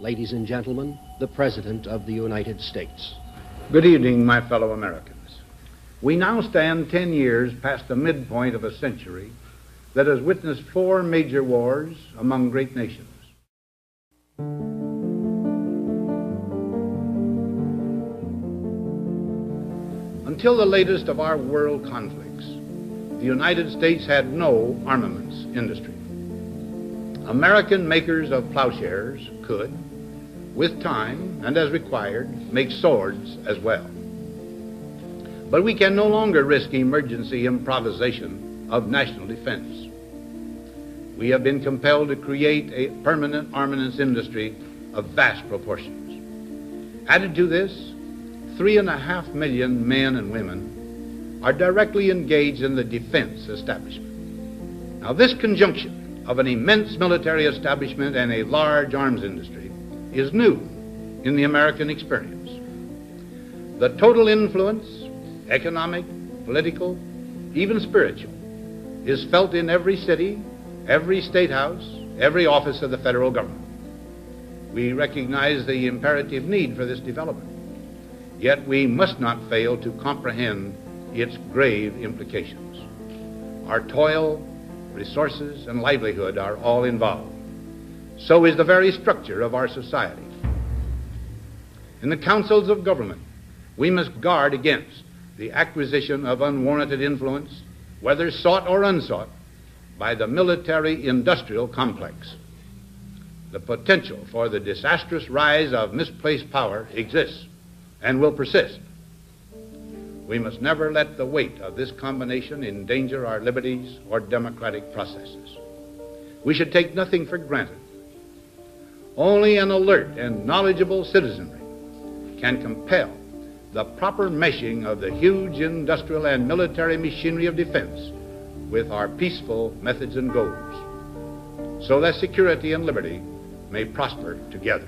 ladies and gentlemen, the President of the United States. Good evening, my fellow Americans. We now stand 10 years past the midpoint of a century that has witnessed 4 major wars among great nations. Until the latest of our world conflicts, the United States had no armaments industry. American makers of plowshares could, with time and as required, make swords as well. But we can no longer risk emergency improvisation of national defense. We have been compelled to create a permanent armaments industry of vast proportions. Added to this, 3.5 million men and women are directly engaged in the defense establishment. Now, this conjunction of an immense military establishment and a large arms industry is new in the American experience. The total influence, economic, political, even spiritual, is felt in every city, every state house, every office of the federal government. We recognize the imperative need for this development, yet we must not fail to comprehend its grave implications. Our toil, resources, and livelihood are all involved. So is the very structure of our society. In the councils of government, we must guard against the acquisition of unwarranted influence, whether sought or unsought, by the military-industrial complex. The potential for the disastrous rise of misplaced power exists and will persist. We must never let the weight of this combination endanger our liberties or democratic processes. We should take nothing for granted. Only an alert and knowledgeable citizenry can compel the proper meshing of the huge industrial and military machinery of defense with our peaceful methods and goals, so that security and liberty may prosper together.